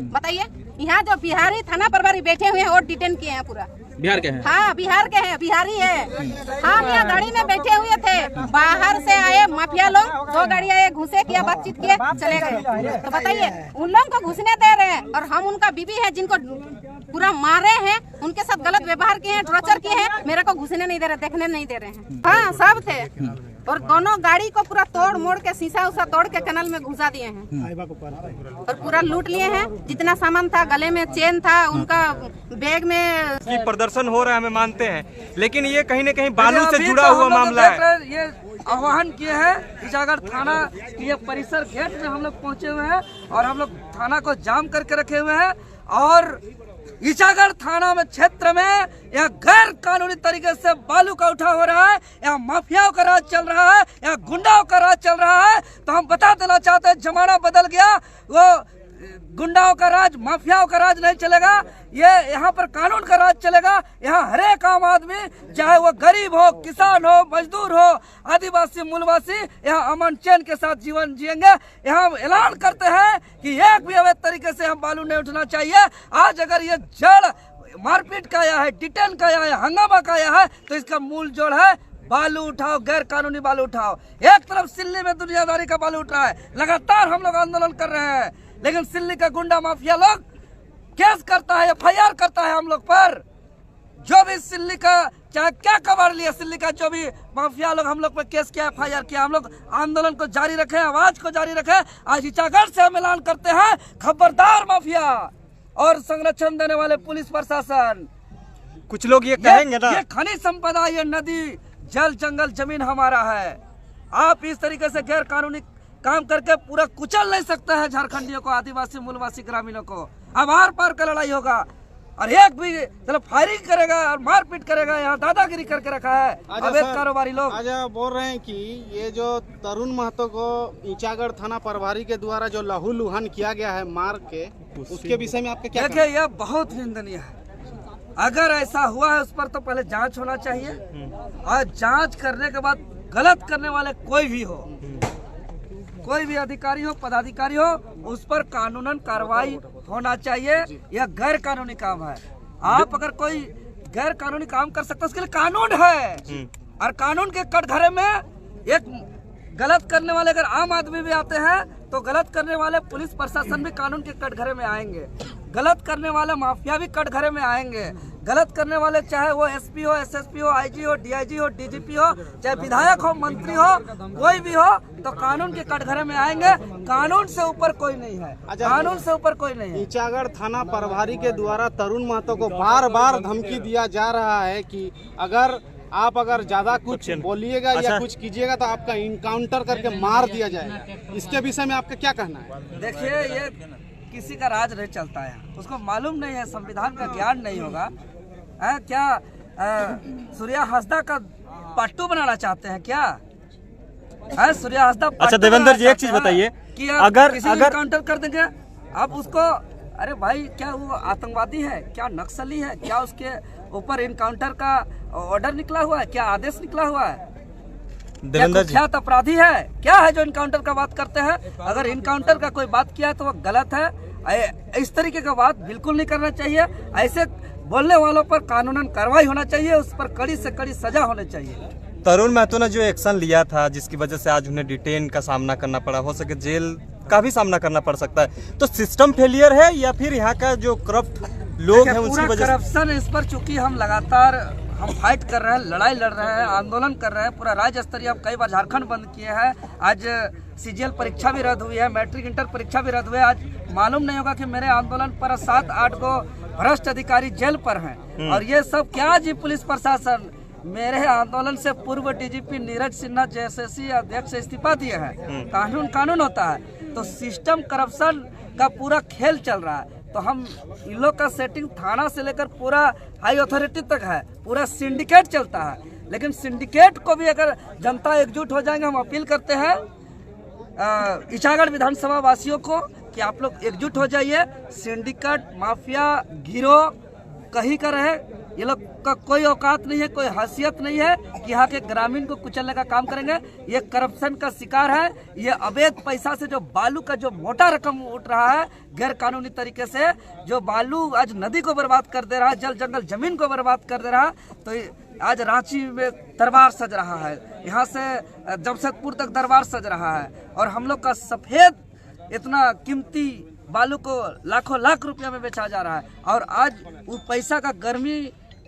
बताइए, यहाँ जो बिहारी थाना प्रभारी बैठे हुए हैं और डिटेन किए हैं पूरा। बिहार के हैं? हाँ, बिहार के हैं, बिहारी है। हम यहाँ गाड़ी में बैठे हुए थे, बाहर से आए माफिया लोग, 2 गाड़ी आए, घुसे, किया बातचीत किए, चले गए। तो बताइए, उन लोगों को घुसने दे रहे हैं और हम उनका बीवी है जिनको पूरा मारे हैं, उनके साथ गलत व्यवहार किए हैं, टॉर्चर किए हैं, मेरे को घुसने नहीं दे रहे, देखने नहीं दे रहे हैं। हाँ, सब थे और दोनों गाड़ी को पूरा तोड़ मोड़ के शीशा उसा तोड़ के कनाल में घुसा दिए हैं और पूरा लूट लिए हैं। जितना सामान था, गले में चेन था, उनका बैग में की प्रदर्शन हो रहा है, हमें मानते हैं, लेकिन ये कहीं न कहीं बालू से जुड़ा हुआ मामला है। ये आह्वान किए हैं ईचागढ़ थाना ये परिसर गेट में हम लोग पहुंचे हुए हैं और हम लोग थाना को जाम करके रखे हुए हैं और ईचागढ़ थाना में क्षेत्र में यहाँ गैर कानूनी तरीके से बालू का उठाव हो रहा है, यहाँ माफियाओं का राज चल रहा है, यहाँ गुंडाओं का राज चल रहा है। तो हम बता देना चाहते हैं, जमाना बदल गया, वो गुंडाओं का राज, माफियाओं का राज नहीं चलेगा, ये यहाँ पर कानून का राज चलेगा। यहाँ हर एक आम आदमी, चाहे वो गरीब हो, किसान हो, मजदूर हो, आदिवासी, मूलवासी, यहाँ अमन चैन के साथ जीवन जिएंगे। यहाँ ऐलान करते हैं कि एक भी अवैध तरीके से हम बालू नहीं उठना चाहिए। आज अगर ये जड़ मारपीट का आया है, डिटेन का आया है, हंगामा का आया है, तो इसका मूल जोड़ है बालू उठाओ, गैर कानूनी बालू उठाओ। एक तरफ सिल्ली में दुनियादारी का बालू उठ रहा है, लगातार हम लोग आंदोलन कर रहे हैं, लेकिन सिल्ली का गुंडा माफिया लोग केस करता है, FIR करता है हम लोग पर। जो भी सिल्ली का चाहे क्या कबाड़ लिया, सिल्ली का जो भी माफिया लोग हम लोग पर केस किया, FIR किया। हम लोग आंदोलन को जारी रखे, आवाज को जारी रखे। आज ईचागढ़ से हम ऐलान करते हैं, खबरदार माफिया और संरक्षण देने वाले पुलिस प्रशासन। कुछ लोग ये कहेंगे ना, ये खनिज संपदा, ये नदी, जल, जंगल, जमीन हमारा है। आप इस तरीके से गैर कानूनी काम करके पूरा कुचल नहीं सकते हैं झारखंडियों को, आदिवासी, मूलवासी, ग्रामीणों को। अब आर पार का लड़ाई होगा और एक भी चलो फायरिंग करेगा और मारपीट करेगा, यहाँ दादागिरी करके रखा है अवैध कारोबारी लोग। आज बोल रहे हैं कि ये जो तरुण महतो को ईचागढ़ थाना प्रभारी के द्वारा जो लहूलुहान किया गया है मार के, उसके विषय में आपका क्या? देखिए, यह बहुत निंदनीय है। अगर ऐसा हुआ है उस पर तो पहले जांच होना चाहिए और जांच करने के बाद गलत करने वाले कोई भी हो, कोई भी अधिकारी हो, पदाधिकारी हो, उस पर कानूनन कार्रवाई होना चाहिए। यह गैर कानूनी काम है। आप अगर कोई गैर कानूनी काम कर सकते हो, उसके लिए कानून है और कानून के कटघरे में एक गलत करने वाले अगर आम आदमी भी आते हैं तो गलत करने वाले पुलिस प्रशासन भी कानून के कटघरे में आएंगे, गलत करने वाले माफिया भी कटघरे में आएंगे। गलत करने वाले चाहे वो SP हो, SSP हो, IG हो, DIG हो, DGP हो, चाहे विधायक हो, मंत्री हो, कोई भी हो, तो कानून के कटघरे में आएंगे। कानून से ऊपर कोई नहीं है, कानून से ऊपर कोई नहीं है। ईचागढ़ थाना प्रभारी के द्वारा तरुण महतो को बार बार धमकी दिया जा रहा है कि अगर आप ज्यादा कुछ बोलिएगा या कुछ कीजिएगा तो आपका इनकाउंटर करके मार दिया जाएगा। इसके विषय में आपका क्या कहना है? देखिए, ये किसी का राज नहीं चलता है, उसको मालूम नहीं है, संविधान का ज्ञान नहीं होगा। क्या सूर्या हंसदा का पट्टू बनाना चाहते हैं क्या? सूर्या हंसदा। अच्छा देवेंद्र जी, एक चीज बताइए कि अगर काउंटर कर देंगे आप उसको, अरे भाई क्या वो आतंकवादी है, क्या नक्सली है, क्या उसके ऊपर इनकाउंटर का ऑर्डर निकला हुआ है, क्या आदेश निकला हुआ है? देवेंद्र जी, कुख्यात अपराधी है क्या है जो इनकाउंटर का बात करते हैं? अगर इनकाउंटर का कोई बात किया तो वो गलत है। इस तरीके का बात बिल्कुल नहीं करना चाहिए। ऐसे बोलने वालों पर कानूनन कार्रवाई होना चाहिए, उस पर कड़ी से कड़ी सजा होनी चाहिए। तरुण महतो ने जो एक्शन लिया था, जिसकी वजह से आज उन्हें डिटेन का सामना करना पड़ा, हो सके जेल का भी सामना करना पड़ सकता है, तो सिस्टम फेलियर है या फिर यहाँ का जो करप्ट लोग हैं उनकी वजह से? करप्शन इस पर चूंकि हम लगातार फाइट कर रहे हैं, लड़ाई लड़ रहे हैं, आंदोलन कर रहे हैं, पूरा राज्य स्तरीय हम कई बार झारखंड बंद किए हैं। आज CGL परीक्षा भी रद्द हुई है, मैट्रिक इंटर परीक्षा भी रद्द हुई है। आज मालूम नहीं होगा कि मेरे आंदोलन पर 7-8 गो भ्रष्ट अधिकारी जेल पर हैं। और ये सब क्या जी, पुलिस प्रशासन मेरे आंदोलन से पूर्व DGP नीरज सिन्हा JSSC अध्यक्ष इस्तीफा दिए हैं। कानून होता है, तो सिस्टम करप्शन का पूरा खेल चल रहा है। तो हम इन लोग का सेटिंग थाना से लेकर पूरा हाई अथॉरिटी तक है, पूरा सिंडिकेट चलता है। लेकिन सिंडिकेट को भी अगर जनता एकजुट हो जाएंगे, हम अपील करते हैं ईचागढ़ विधानसभा वासियों को कि आप लोग एकजुट हो जाइए। सिंडिकेट, माफिया, गिरोह कहीं का रहे, ये लोग का कोई औकात नहीं है, कोई हैसियत नहीं है कि यहाँ के ग्रामीण को कुचलने का काम करेंगे। ये करप्शन का शिकार है। ये अवैध पैसा से जो बालू का जो मोटा रकम उठ रहा है गैर कानूनी तरीके से, जो बालू आज नदी को बर्बाद कर दे रहा है, जल जंगल जमीन को बर्बाद कर दे रहा है, तो आज रांची में दरबार सज रहा है, यहाँ से जमशेदपुर तक दरबार सज रहा है, और हम लोग का सफेद इतना कीमती बालू को लाखों लाख रुपया में बेचा जा रहा है, और आज उस पैसा का गर्मी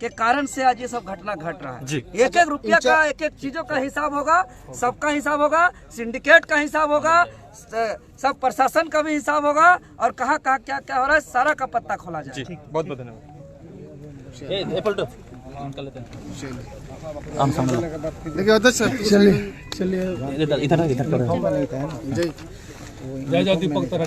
के कारण से आज ये सब घटना घट रहा है। एक एक रुपया का, एक एक चीजों का हिसाब होगा, सबका हिसाब होगा, सिंडिकेट का हिसाब होगा, सब प्रशासन का भी हिसाब होगा, और कहाँ कहाँ क्या क्या हो रहा है सारा का पत्ता खोला जाए। बहुत बहुत धन्यवाद। देखिए अध्यक्ष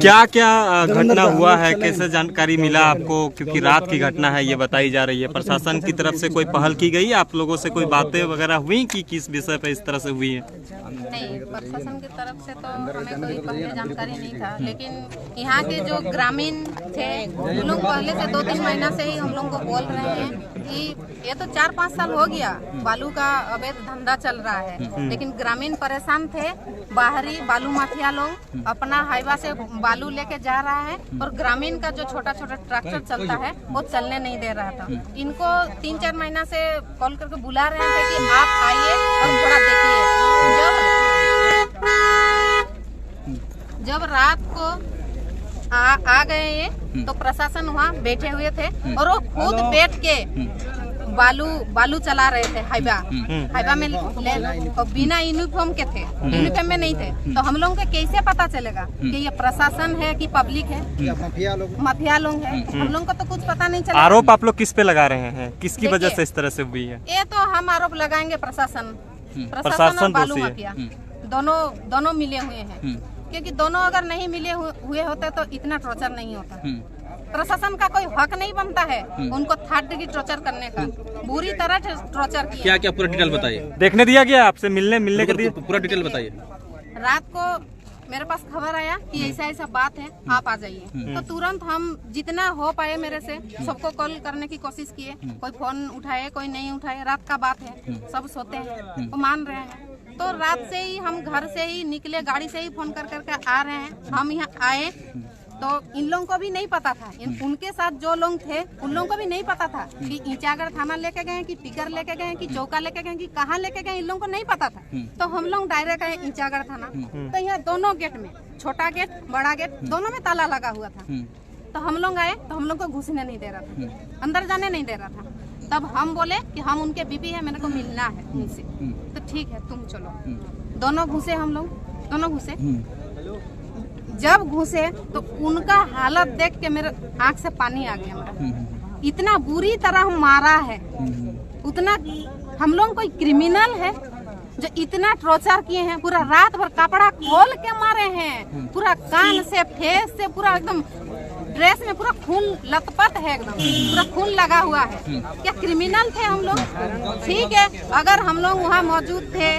क्या क्या घटना हुआ है, कैसे जानकारी मिला आपको? क्योंकि रात की घटना है ये बताई जा रही है, प्रशासन की तरफ से कोई पहल की गई, आप लोगों से कोई बातें वगैरह हुई कि किस विषय पे इस तरह से हुई है? नहीं, प्रशासन की तरफ से तो हमें कोई पहले जानकारी नहीं था, लेकिन यहाँ के जो ग्रामीण थे उन लोग पहले से 2-3 महीना से ही हम लोग को बोल रहे हैं कि ये तो 4-5 साल हो गया बालू का अवैध धंधा चल रहा है, लेकिन ग्रामीण परेशान थे। बाहरी बालू माफिया लोग अपना हाईवा से बालू लेके जा रहा है, और ग्रामीण का जो छोटा छोटा ट्रैक्टर चलता है वो चलने नहीं दे रहा था। इनको 3-4 महीना से कॉल करके बुला रहे थे कि आप आइए और थोड़ा देखिए। जब रात को आ गए ये, तो प्रशासन वहाँ बैठे हुए थे, और वो खुद बैठ के बालू चला रहे थे हाईवा में और बिना यूनिफॉर्म के थे, यूनिफॉर्म में नहीं थे। तो हम लोगों को कैसे पता चलेगा कि ये प्रशासन है कि पब्लिक है, माफिया लोग है? हम लोगों को तो कुछ पता नहीं चला। आरोप आप लोग किस पे लगा रहे हैं, किसकी वजह से इस तरह से हुई है? ये तो हम आरोप लगाएंगे प्रशासन और बालू माफिया दोनों मिले हुए हैं, क्योंकि दोनों अगर नहीं मिले हुए होते तो इतना टॉर्चर नहीं होता। प्रशासन का कोई हक नहीं बनता है उनको 3rd डिग्री टॉर्चर करने का, बुरी तरह टॉर्चर किया। क्या क्या पूरा डिटेल बताइए। देखने दिया गया आपसे, मिलने के दिए? पूरा डिटेल बताइए। रात को मेरे पास खबर आया कि ऐसा ऐसा बात है, आप आ जाइए। तो तुरंत हम जितना हो पाए मेरे से सबको कॉल करने की कोशिश किए, कोई फोन उठाए कोई नहीं उठाए। रात का बात है, सब सोते हैं, वो मान रहे हैं। तो रात से ही हम घर से ही निकले, गाड़ी से ही फोन कर करके आ रहे हैं। हम यहाँ आए तो इन लोगों को भी नहीं पता था, उनके साथ जो लोग थे उन लोगों को भी नहीं पता था कि ईचागढ़ थाना लेके गए, कि टिकर लेके गए, कि चौका लेके गए, कि कहाँ लेके गए, इन लोगों को नहीं पता था। तो हम लोग डायरेक्ट आए ईचागढ़ थाना। तो यहाँ दोनों गेट में, छोटा गेट बड़ा गेट दोनों में ताला लगा हुआ था। तो हम लोग आए तो हम लोग को घुसने नहीं दे रहा था, अंदर जाने नहीं दे रहा था। तब हम बोले कि हम उनके बीबी है, मेरे को मिलना है उनसे। तो ठीक है तुम चलो। दोनों घुसे, हम लोग दोनों घुसे। जब घुसे तो उनका हालत देख के मेरे आंख से पानी आ गया मेरा। इतना बुरी तरह मारा है, उतना हम लोग कोई क्रिमिनल है जो इतना टॉर्चर किए हैं। पूरा रात भर कपड़ा खोल के मारे हैं, पूरा कान से फेस से पूरा एकदम ड्रेस में पूरा खून लथपथ है, एकदम पूरा खून लगा हुआ है। क्या क्रिमिनल थे हम लोग? ठीक है, अगर हम लोग वहाँ मौजूद थे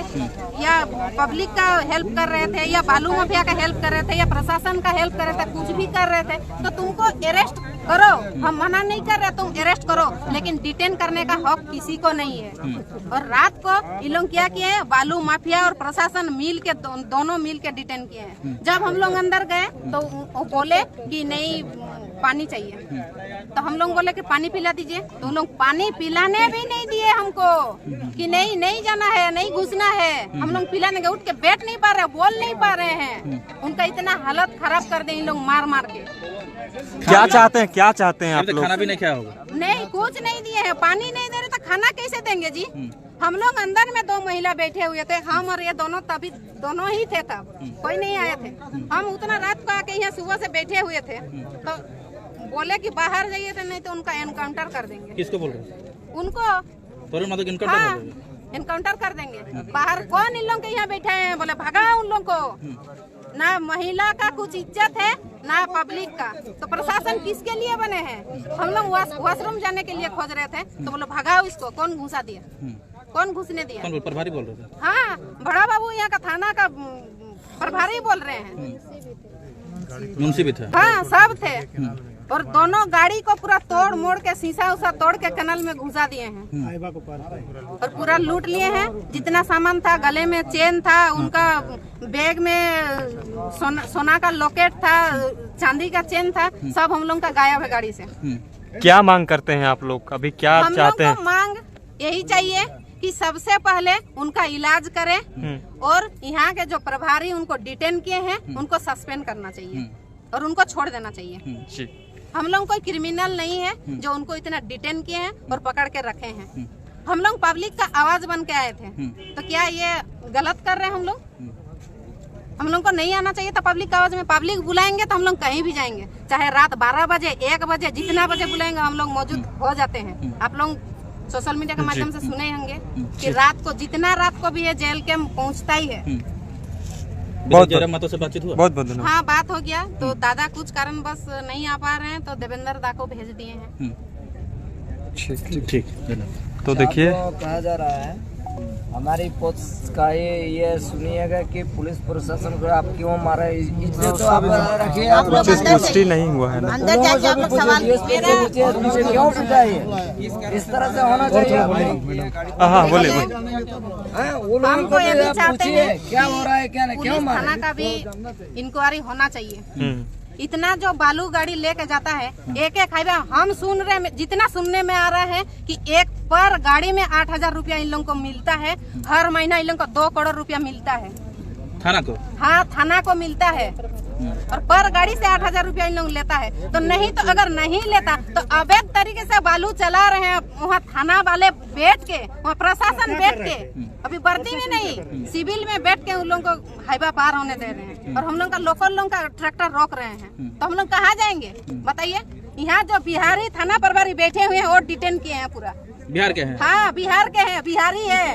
या पब्लिक का हेल्प कर रहे थे या बालू माफिया का हेल्प कर रहे थे या प्रशासन का हेल्प कर रहे थे, कुछ भी कर रहे थे, तो तुमको अरेस्ट करो, हम मना नहीं कर रहे, तुम अरेस्ट करो, लेकिन डिटेन करने का हक किसी को नहीं है। और रात को ये लोग क्या किए हैं, बालू माफिया और प्रशासन मिल के दोनों मिल के डिटेन किए हैं। जब हम लोग अंदर गए तो वो बोले कि नहीं पानी चाहिए, तो हम लोग बोले कि पानी पिला दीजिए। तो लोग पानी पिलाने भी नहीं दिए हमको, कि नहीं जाना है, नहीं घुसना है। हम लोग पिलाने गए, उठ के बैठ नहीं पा रहे, बोल नहीं पा रहे हैं। उनका इतना हालत खराब कर दे इन लोग मार के। क्या चाहते हैं आप लोग? खाना भी नहीं खाया होगा? नहीं, कुछ नहीं दिए हैं, पानी नहीं दे रहे तो खाना कैसे देंगे जी? हम लोग अंदर में 2 महिला बैठे हुए थे, हम और ये दोनों ही थे, तब कोई नहीं आए थे। हम उतना रात को आके यहाँ सुबह से बैठे हुए थे, तो बोले कि बाहर जाइए, तो नहीं तो उनका एनकाउंटर कर देंगे। किसको बोल रहे हैं? उनको हाँ, एनकाउंटर कर देंगे। बाहर कौन इन लोग के यहाँ बैठे हैं? बोले भगा उन लोग को। ना महिला का कुछ इज्जत है ना पब्लिक का, तो प्रशासन किसके लिए बने हैं? हम लोग वॉशरूम जाने के लिए खोज रहे थे, तो बोलो भगाओ इसको। कौन घुसा दिया? कौन घुसने दिया? कौन प्रभारी बोल रहे थे? हाँ, बड़ा बाबू यहाँ का थाना का प्रभारी बोल रहे हैं। मुंशी भी था? हाँ, सब थे। और दोनों गाड़ी को पूरा तोड़ मोड़ के शीशा उसा तोड़ के कनल में घुसा दिए हैं और पूरा लूट लिए हैं। जितना सामान था, गले में चेन था, उनका बैग में सोना का लॉकेट था, चांदी का चेन था, सब हम लोग का गायब है गाड़ी से। क्या मांग करते हैं आप लोग, अभी क्या हम चाहते लोग हैं? को मांग यही चाहिए कि सबसे पहले उनका इलाज करें और यहाँ के जो प्रभारी उनको डिटेन किए हैं उनको सस्पेंड करना चाहिए और उनको छोड़ देना चाहिए। जी। हम लोग कोई क्रिमिनल नहीं है जो उनको इतना डिटेन किए हैं और पकड़ के रखे हैं। हम लोग पब्लिक का आवाज बन के आए थे, तो क्या ये गलत कर रहे हैं? हम लोग को नहीं आना चाहिए था पब्लिक का आवाज में। पब्लिक बुलाएंगे तो हम लोग कहीं भी जाएंगे, चाहे रात 12 बजे 1 बजे जितना बजे बुलाएंगे हम लोग मौजूद हो जाते हैं। आप लोग सोशल मीडिया के माध्यम से सुने होंगे कि रात को जितना रात को भी है जेल के पहुंचता ही है। बहुत जयराम से बातचीत हुआ? बहुत धन्यवाद। हाँ, बात हो गया। तो दादा कुछ कारण बस नहीं आ पा रहे हैं तो देवेंद्र दा को भेज दिए हैं। ठीक, धन्यवाद। तो देखिए, कहा जा रहा है हमारी पोस्ट का ये सुनिएगा कि पुलिस प्रशासन को आप क्यों मारे, इससे तो आप रखिए, आप कुछ पुष्टि नहीं हुआ है ना। अंदर जाके आप लोग सवाल क्यों पिटाइए, इस तरह से होना चाहिए। हाँ, बोले। वो लोग हमको ये भी चाहते पूछिए हैं क्या हो रहा है क्या नहीं, क्यों पुलिस मारे। थाना का भी इंक्वायरी होना चाहिए। इतना जो बालू गाड़ी लेके जाता है, एक हाईवे हम सुन रहे हैं, जितना सुनने में आ रहा है कि एक पर गाड़ी में 8,000 रुपया इन लोगों को मिलता है। हर महीना इन लोगों को 2 करोड़ रुपया मिलता है थाना को। हाँ, थाना को मिलता है और पर गाड़ी से 8,000 रुपया इन लोग लेता है। तो नहीं तो अगर नहीं लेता तो अवैध तरीके से बालू चला रहे हैं। वहाँ थाना वाले बैठ के, वहाँ प्रशासन बैठ के, अभी वर्दी में नहीं सिविल में बैठ के उन लोगों को हाईवा पार होने दे रहे हैं और हम लोग का लोकल लोग का ट्रैक्टर रोक रहे हैं। तो हम लोग कहाँ जाएंगे बताइए? यहाँ जो बिहारी थाना प्रभारी बैठे हुए हैं और डिटेन किए हैं पूरा। बिहार के हैं? हाँ, बिहार के हैं, बिहारी है।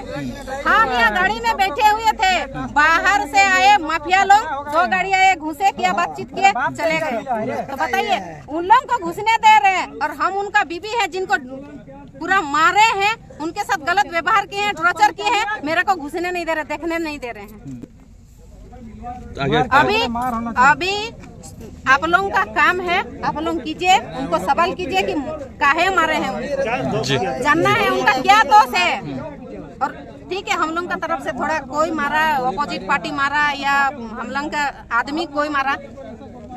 हम यहाँ गाड़ी में बैठे हुए थे, बाहर से आए माफिया लोग, 2 गाड़ी आए, घुसे, किया बातचीत किए, चले गए। तो बताइए, उन लोगों को घुसने दे रहे हैं और हम उनका बीबी है जिनको पूरा मारे हैं, उनके साथ गलत व्यवहार किए हैं, टॉर्चर किए हैं, मेरे को घुसने नहीं दे रहे, देखने नहीं दे रहे हैं। अभी आप लोगों का काम है, आप लोग कीजिए, उनको सवाल कीजिए कि काहे मारे हैं, जानना है उनका क्या दोष है। और ठीक है, हम लोग का तरफ से थोड़ा कोई मारा, अपोजिट पार्टी मारा या हम लोग का आदमी कोई मारा,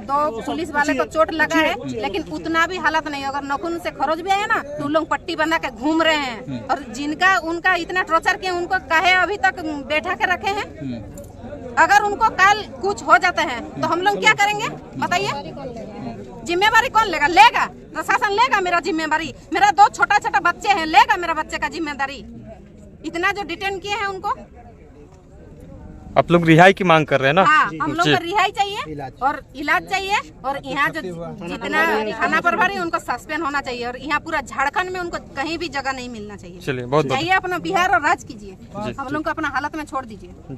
2 पुलिस वाले को चोट लगा है, लेकिन उतना भी हालत नहीं। अगर नखून से खरोच भी आया ना तो लोग पट्टी बंधा के घूम रहे हैं। और जिनका उनका इतना टॉर्चर किए उनको काहे अभी तक बैठा के रखे हैं? अगर उनको कल कुछ हो जाता है तो हम लोग क्या करेंगे बताइए? जिम्मेवारी कौन लेगा? लेगा प्रशासन, लेगा मेरा जिम्मेवारी। मेरा 2 छोटा बच्चे हैं, लेगा मेरा बच्चे का जिम्मेदारी। इतना जो डिटेन किए हैं उनको। आप लोग रिहाई की मांग कर रहे हैं ना? हाँ, हम लोग को रिहाई चाहिए और इलाज चाहिए और यहाँ जो जितना थाना प्रभारी उनको सस्पेंड होना चाहिए और यहाँ पूरा झारखंड में उनको कहीं भी जगह नहीं मिलना चाहिए। चलिए, बहुत जाइए अपना बिहार और राज कीजिए, हम लोग को अपना हालत में छोड़ दीजिए।